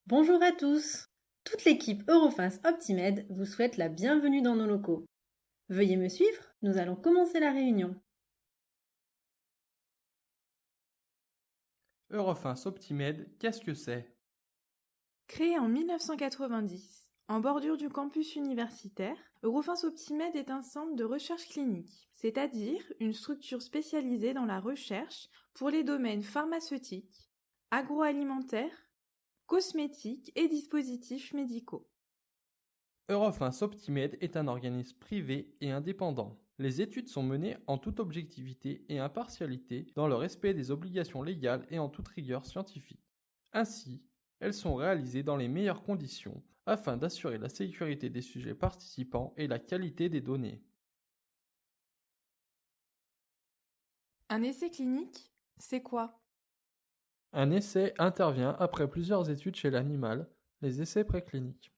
Bonjour à tous! Toute l'équipe Eurofins Optimed vous souhaite la bienvenue dans nos locaux. Veuillez me suivre, nous allons commencer la réunion. Eurofins Optimed, qu'est-ce que c'est? Créé en 1990, en bordure du campus universitaire, Eurofins Optimed est un centre de recherche clinique, c'est-à-dire une structure spécialisée dans la recherche pour les domaines pharmaceutiques, agroalimentaires, cosmétiques et dispositifs médicaux. Eurofins Optimed est un organisme privé et indépendant. Les études sont menées en toute objectivité et impartialité dans le respect des obligations légales et en toute rigueur scientifique. Ainsi, elles sont réalisées dans les meilleures conditions afin d'assurer la sécurité des sujets participants et la qualité des données. Un essai clinique, c'est quoi? Un essai intervient après plusieurs études chez l'animal, les essais précliniques.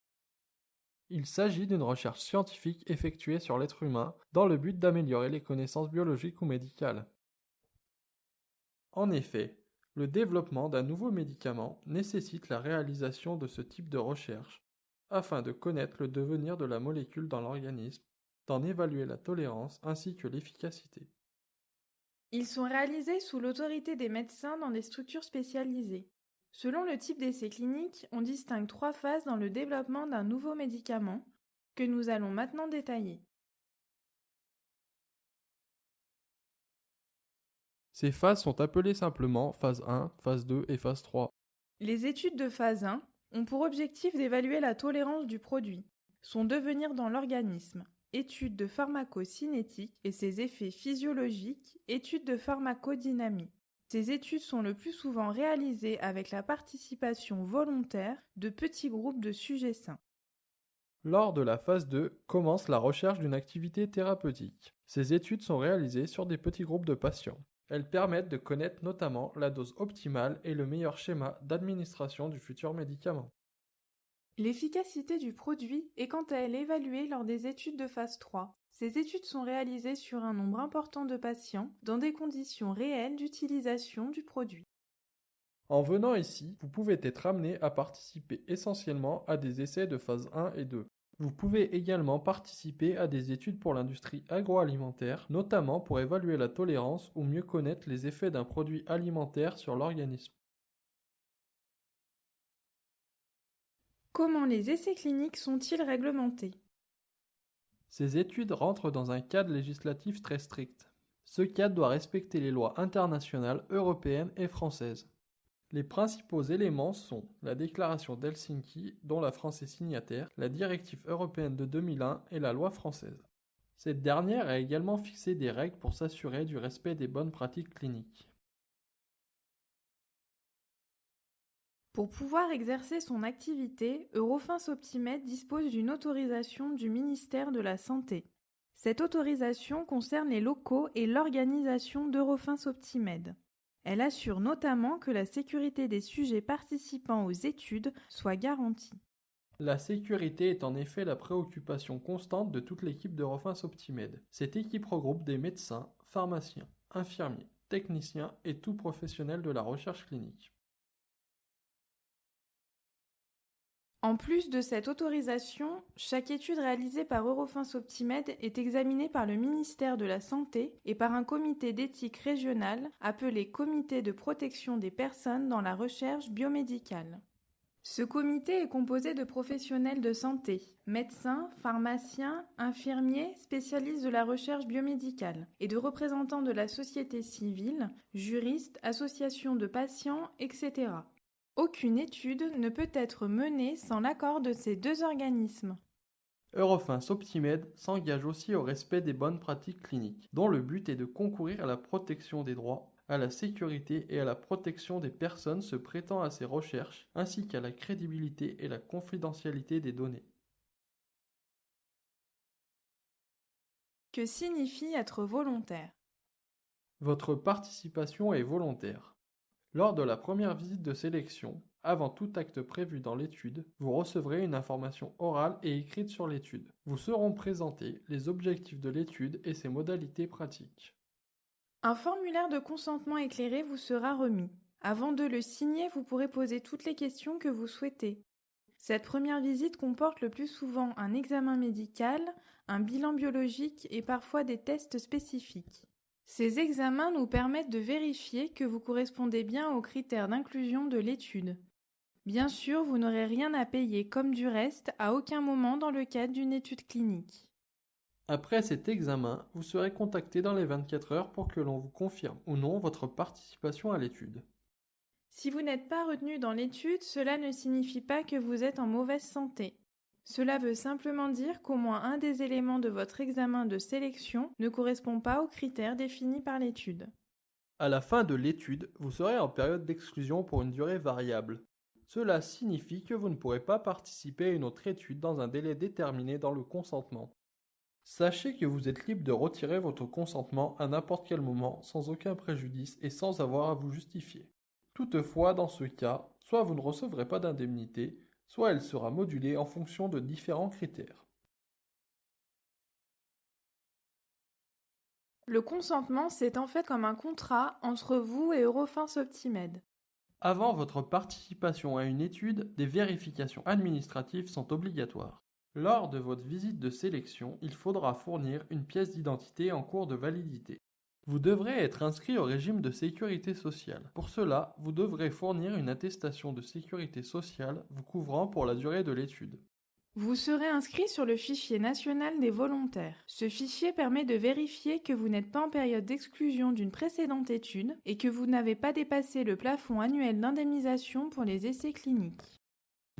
Il s'agit d'une recherche scientifique effectuée sur l'être humain dans le but d'améliorer les connaissances biologiques ou médicales. En effet, le développement d'un nouveau médicament nécessite la réalisation de ce type de recherche afin de connaître le devenir de la molécule dans l'organisme, d'en évaluer la tolérance ainsi que l'efficacité. Ils sont réalisés sous l'autorité des médecins dans des structures spécialisées. Selon le type d'essai clinique, on distingue 3 phases dans le développement d'un nouveau médicament que nous allons maintenant détailler. Ces phases sont appelées simplement phase 1, phase 2 et phase 3. Les études de phase 1 ont pour objectif d'évaluer la tolérance du produit, son devenir dans l'organisme, études de pharmacocinétique et ses effets physiologiques, études de pharmacodynamie. Ces études sont le plus souvent réalisées avec la participation volontaire de petits groupes de sujets sains. Lors de la phase 2 commence la recherche d'une activité thérapeutique. Ces études sont réalisées sur des petits groupes de patients. Elles permettent de connaître notamment la dose optimale et le meilleur schéma d'administration du futur médicament. L'efficacité du produit est quant à elle évaluée lors des études de phase 3. Ces études sont réalisées sur un nombre important de patients dans des conditions réelles d'utilisation du produit. En venant ici, vous pouvez être amené à participer essentiellement à des essais de phase 1 et 2. Vous pouvez également participer à des études pour l'industrie agroalimentaire, notamment pour évaluer la tolérance ou mieux connaître les effets d'un produit alimentaire sur l'organisme. Comment les essais cliniques sont-ils réglementés? Ces études rentrent dans un cadre législatif très strict. Ce cadre doit respecter les lois internationales, européennes et françaises. Les principaux éléments sont la déclaration d'Helsinki, dont la France est signataire, la directive européenne de 2001 et la loi française. Cette dernière a également fixé des règles pour s'assurer du respect des bonnes pratiques cliniques. Pour pouvoir exercer son activité, Eurofins Optimed dispose d'une autorisation du ministère de la Santé. Cette autorisation concerne les locaux et l'organisation d'Eurofins Optimed. Elle assure notamment que la sécurité des sujets participant aux études soit garantie. La sécurité est en effet la préoccupation constante de toute l'équipe d'Eurofins Optimed. Cette équipe regroupe des médecins, pharmaciens, infirmiers, techniciens et tout professionnel de la recherche clinique. En plus de cette autorisation, chaque étude réalisée par Eurofins Optimed est examinée par le ministère de la Santé et par un comité d'éthique régional appelé Comité de protection des personnes dans la recherche biomédicale. Ce comité est composé de professionnels de santé, médecins, pharmaciens, infirmiers, spécialistes de la recherche biomédicale et de représentants de la société civile, juristes, associations de patients, etc. Aucune étude ne peut être menée sans l'accord de ces deux organismes. Eurofins Optimed s'engage aussi au respect des bonnes pratiques cliniques, dont le but est de concourir à la protection des droits, à la sécurité et à la protection des personnes se prêtant à ces recherches, ainsi qu'à la crédibilité et la confidentialité des données. Que signifie être volontaire? Votre participation est volontaire. Lors de la première visite de sélection, avant tout acte prévu dans l'étude, vous recevrez une information orale et écrite sur l'étude. Vous seront présentés les objectifs de l'étude et ses modalités pratiques. Un formulaire de consentement éclairé vous sera remis. Avant de le signer, vous pourrez poser toutes les questions que vous souhaitez. Cette première visite comporte le plus souvent un examen médical, un bilan biologique et parfois des tests spécifiques. Ces examens nous permettent de vérifier que vous correspondez bien aux critères d'inclusion de l'étude. Bien sûr, vous n'aurez rien à payer comme du reste à aucun moment dans le cadre d'une étude clinique. Après cet examen, vous serez contacté dans les 24 heures pour que l'on vous confirme ou non votre participation à l'étude. Si vous n'êtes pas retenu dans l'étude, cela ne signifie pas que vous êtes en mauvaise santé. Cela veut simplement dire qu'au moins un des éléments de votre examen de sélection ne correspond pas aux critères définis par l'étude. À la fin de l'étude, vous serez en période d'exclusion pour une durée variable. Cela signifie que vous ne pourrez pas participer à une autre étude dans un délai déterminé dans le consentement. Sachez que vous êtes libre de retirer votre consentement à n'importe quel moment sans aucun préjudice et sans avoir à vous justifier. Toutefois, dans ce cas, soit vous ne recevrez pas d'indemnité, soit elle sera modulée en fonction de différents critères. Le consentement, c'est en fait comme un contrat entre vous et Eurofins Optimed. Avant votre participation à une étude, des vérifications administratives sont obligatoires. Lors de votre visite de sélection, il faudra fournir une pièce d'identité en cours de validité. Vous devrez être inscrit au régime de sécurité sociale. Pour cela, vous devrez fournir une attestation de sécurité sociale vous couvrant pour la durée de l'étude. Vous serez inscrit sur le fichier national des volontaires. Ce fichier permet de vérifier que vous n'êtes pas en période d'exclusion d'une précédente étude et que vous n'avez pas dépassé le plafond annuel d'indemnisation pour les essais cliniques.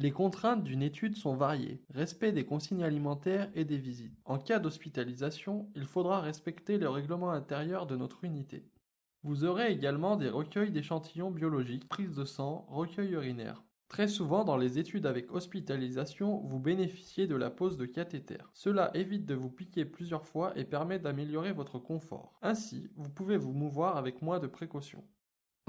Les contraintes d'une étude sont variées, respect des consignes alimentaires et des visites. En cas d'hospitalisation, il faudra respecter le règlement intérieur de notre unité. Vous aurez également des recueils d'échantillons biologiques, prise de sang, recueil urinaire. Très souvent dans les études avec hospitalisation, vous bénéficiez de la pose de cathéter. Cela évite de vous piquer plusieurs fois et permet d'améliorer votre confort. Ainsi, vous pouvez vous mouvoir avec moins de précautions.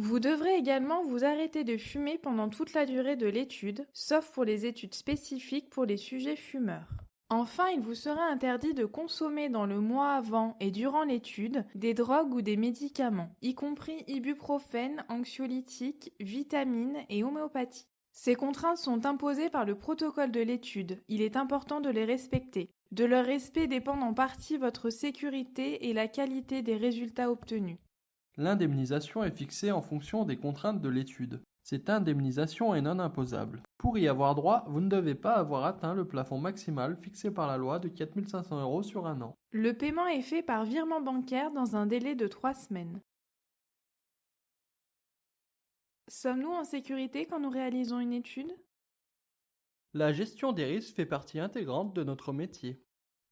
Vous devrez également vous arrêter de fumer pendant toute la durée de l'étude, sauf pour les études spécifiques pour les sujets fumeurs. Enfin, il vous sera interdit de consommer dans le mois avant et durant l'étude des drogues ou des médicaments, y compris ibuprofène, anxiolytiques, vitamines et homéopathie. Ces contraintes sont imposées par le protocole de l'étude. Il est important de les respecter. De leur respect dépend en partie votre sécurité et la qualité des résultats obtenus. L'indemnisation est fixée en fonction des contraintes de l'étude. Cette indemnisation est non imposable. Pour y avoir droit, vous ne devez pas avoir atteint le plafond maximal fixé par la loi de 4 500 € sur un an. Le paiement est fait par virement bancaire dans un délai de 3 semaines. Sommes-nous en sécurité quand nous réalisons une étude ? La gestion des risques fait partie intégrante de notre métier.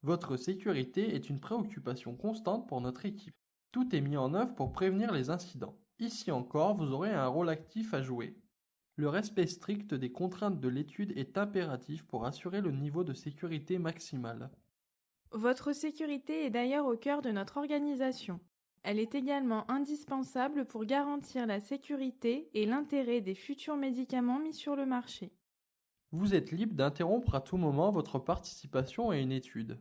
Votre sécurité est une préoccupation constante pour notre équipe. Tout est mis en œuvre pour prévenir les incidents. Ici encore, vous aurez un rôle actif à jouer. Le respect strict des contraintes de l'étude est impératif pour assurer le niveau de sécurité maximal. Votre sécurité est d'ailleurs au cœur de notre organisation. Elle est également indispensable pour garantir la sécurité et l'intérêt des futurs médicaments mis sur le marché. Vous êtes libre d'interrompre à tout moment votre participation à une étude.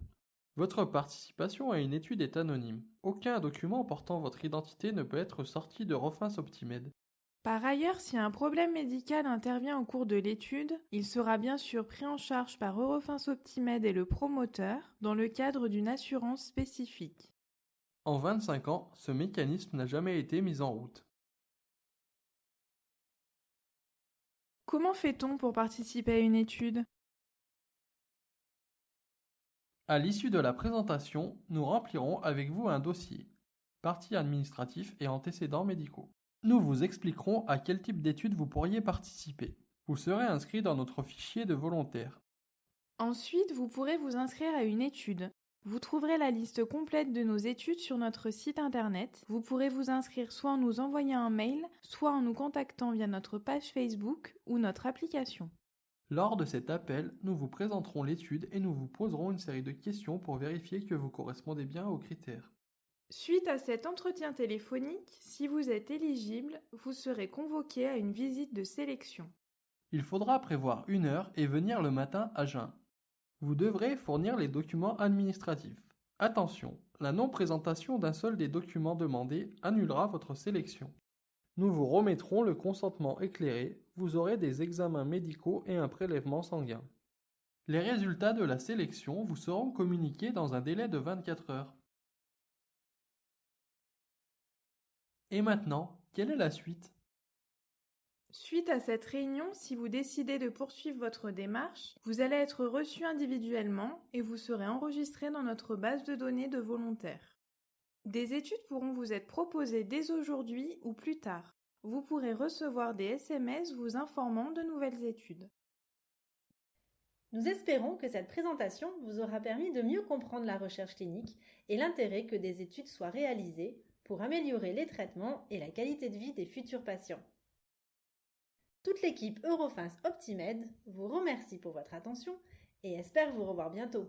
Votre participation à une étude est anonyme. Aucun document portant votre identité ne peut être sorti de Eurofins Optimed. Par ailleurs, si un problème médical intervient au cours de l'étude, il sera bien sûr pris en charge par Eurofins Optimed et le promoteur dans le cadre d'une assurance spécifique. En 25 ans, ce mécanisme n'a jamais été mis en route. Comment fait-on pour participer à une étude ? À l'issue de la présentation, nous remplirons avec vous un dossier, partie administratif et antécédents médicaux. Nous vous expliquerons à quel type d'études vous pourriez participer. Vous serez inscrit dans notre fichier de volontaires. Ensuite, vous pourrez vous inscrire à une étude. Vous trouverez la liste complète de nos études sur notre site internet. Vous pourrez vous inscrire soit en nous envoyant un mail, soit en nous contactant via notre page Facebook ou notre application. Lors de cet appel, nous vous présenterons l'étude et nous vous poserons une série de questions pour vérifier que vous correspondez bien aux critères. Suite à cet entretien téléphonique, si vous êtes éligible, vous serez convoqué à une visite de sélection. Il faudra prévoir 1 heure et venir le matin à jeun. Vous devrez fournir les documents administratifs. Attention, la non-présentation d'un seul des documents demandés annulera votre sélection. Nous vous remettrons le consentement éclairé, vous aurez des examens médicaux et un prélèvement sanguin. Les résultats de la sélection vous seront communiqués dans un délai de 24 heures. Et maintenant, quelle est la suite? Suite à cette réunion, si vous décidez de poursuivre votre démarche, vous allez être reçu individuellement et vous serez enregistré dans notre base de données de volontaires. Des études pourront vous être proposées dès aujourd'hui ou plus tard. Vous pourrez recevoir des SMS vous informant de nouvelles études. Nous espérons que cette présentation vous aura permis de mieux comprendre la recherche clinique et l'intérêt que des études soient réalisées pour améliorer les traitements et la qualité de vie des futurs patients. Toute l'équipe Eurofins Optimed vous remercie pour votre attention et espère vous revoir bientôt.